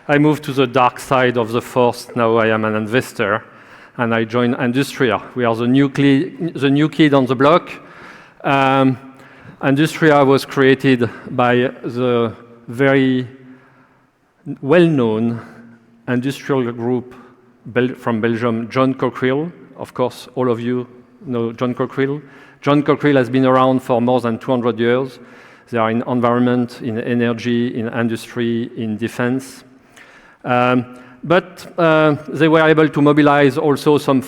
I moved to the dark side of the force. Now I am an investor, and I joined Industrya. We are the new kid on the block. Industrya was created by the very well-known industrial group from Belgium, John Cockerill. Of course, all of you know John Cockerill. John Cockerill has been around for more than 200 years. They are in environment, in energy, in industry, in defense. But they were able to mobilize also some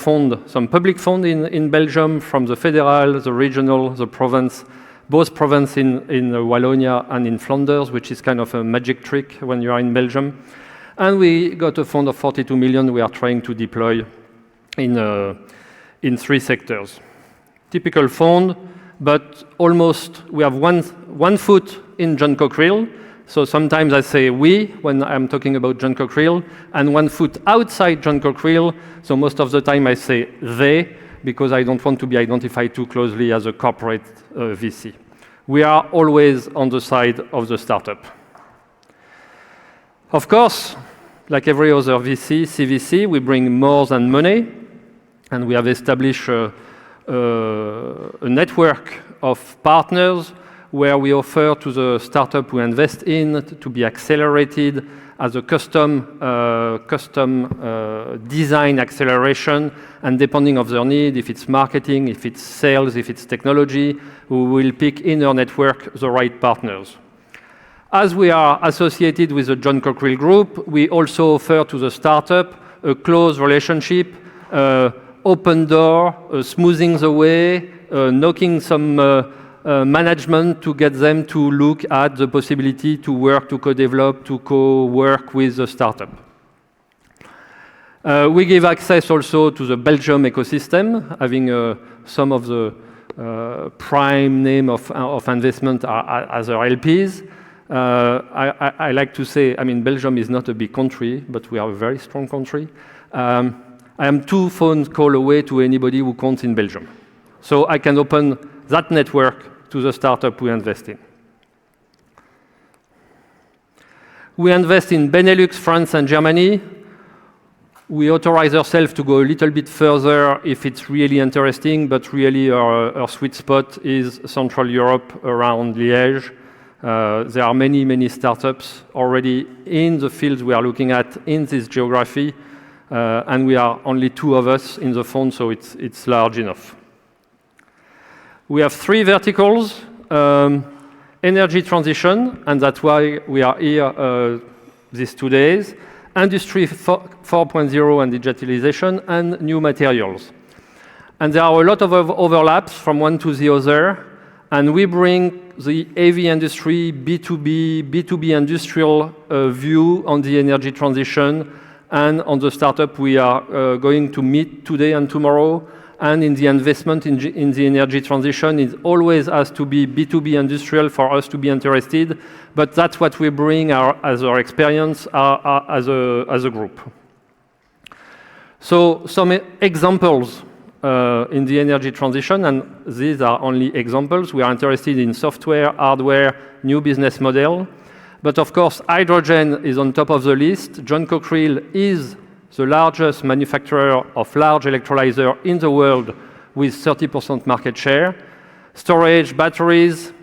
public fund in Belgium from the federal, the regional, the province, both provinces in Wallonia and in Flanders, which is kind of a magic trick when you are in Belgium. And we got a fund of 42 million we are trying to deploy in 3 sectors. Typical fund, but almost we have one foot in John Cockerill. So sometimes I say we when I'm talking about John Cockerill, and 1 foot outside John Cockerill. So most of the time I say they, because I don't want to be identified too closely as a corporate VC. We are always on the side of the startup. Of course, like every other VC, CVC, we bring more than money, and we have established a network of partners where we offer to the startup we invest in to be accelerated as a custom design acceleration, and depending on their need, if it's marketing, if it's sales, if it's technology, we will pick in our network the right partners. As we are associated with the John Cockerill Group, we also offer to the startup a close relationship, open door, smoothing the way, knocking some management to get them to look at the possibility to work, to co-develop, to co-work with the startup. We give access also to the Belgium ecosystem, having some of the prime name of investment as our LPs. I like to say, I mean, Belgium is not a big country, but we are a very strong country. I am 2 phone calls away to anybody who counts in Belgium. So I can open that network to the startup we invest in. We invest in Benelux, France, and Germany. We authorize ourselves to go a little bit further if it's really interesting, but really our sweet spot is Central Europe around Liège. There are many, many startups already in the fields we are looking at in this geography, and we are only 2 of us in the fund, so it's large enough. We have 3 verticals, energy transition, and that's why we are here these 2 days, Industry 4.0 and digitalization, and new materials. And there are a lot of overlaps from one to the other, and we bring the heavy industry, B2B industrial view on the energy transition and on the startup we are going to meet today and tomorrow. And in the investment in the energy transition, it always has to be B2B industrial for us to be interested, but that's what we bring as our experience as a group. So some examples in the energy transition, and these are only examples. We are interested in software, hardware, new business model. But of course, hydrogen is on top of the list. John Cockerill is the largest manufacturer of large electrolyzer in the world with 30% market share. Storage, batteries,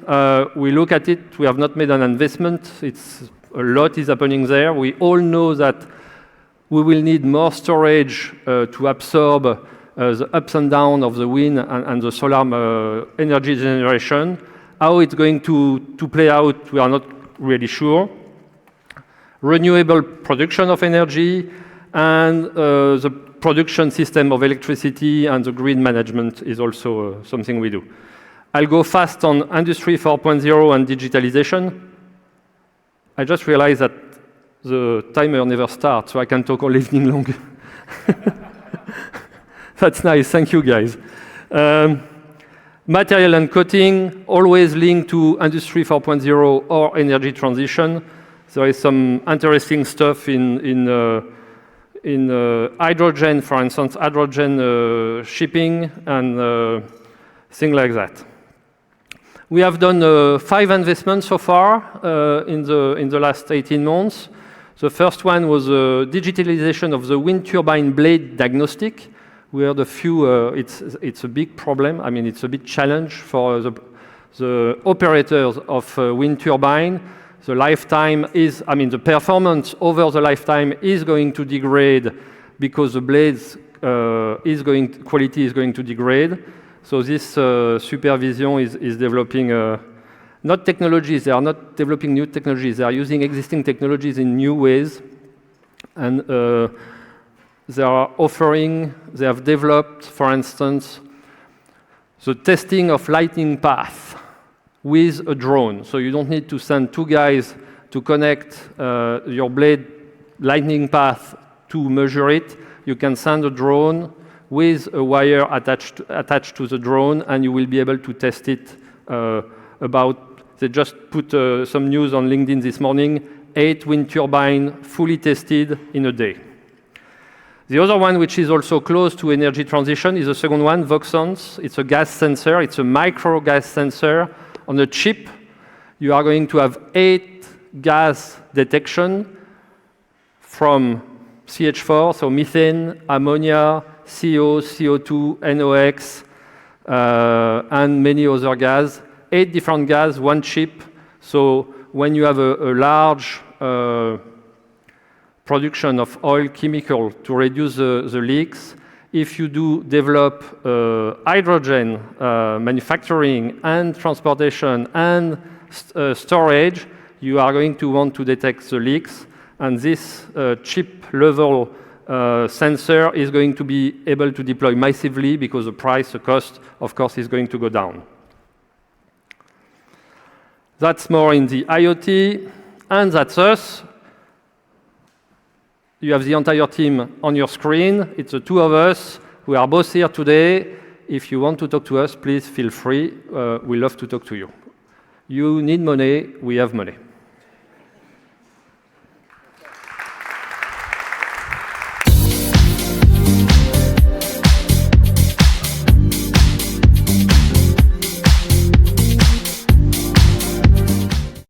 we look at it. We have not made an investment. A lot is happening there. We all know that we will need more storage to absorb the ups and downs of the wind and the solar energy generation. How it's going to play out, we are not really sure. Renewable production of energy, and the production system of electricity and the grid management is also something we do. I'll go fast on Industry 4.0 and digitalization. I just realized that the timer never starts, so I can talk all evening long. That's nice, thank you guys. Material and coating, always linked to Industry 4.0 or energy transition. There is some interesting stuff in hydrogen, for instance, hydrogen shipping and things like that. We have done 5 investments so far in the last 18 months. The first one was digitalization of the wind turbine blade diagnostic. We had a few, it's a big problem. I mean, it's a big challenge for the operators of wind turbine. The lifetime is, I mean, the performance over the lifetime is going to degrade because the blades quality is going to degrade. So this supervision is developing not technologies. They are not developing new technologies. They are using existing technologies in new ways, and they have developed, for instance, the testing of lightning path with a drone. So you don't need to send 2 guys to connect your blade lightning path to measure it. You can send a drone with a wire attached to the drone, and you will be able to test it they just put some news on LinkedIn this morning, 8 wind turbines fully tested in a day. The other one, which is also close to energy transition, is the second one, Voxens. It's a gas sensor. It's a micro gas sensor on a chip. You are going to have 8 gas detection from CH4, so methane, ammonia, CO, CO2, NOx, and many other gas. 8 different gas, 1 chip. So when you have a large production of oil chemical to reduce the leaks, if you do develop hydrogen manufacturing and transportation and storage, you are going to want to detect the leaks. And this chip level sensor is going to be able to deploy massively because the cost, of course, is going to go down. That's more in the IoT, and that's us. You have the entire team on your screen. It's the 2 of us. We are both here today. If you want to talk to us, please feel free. We love to talk to you. You need money, we have money.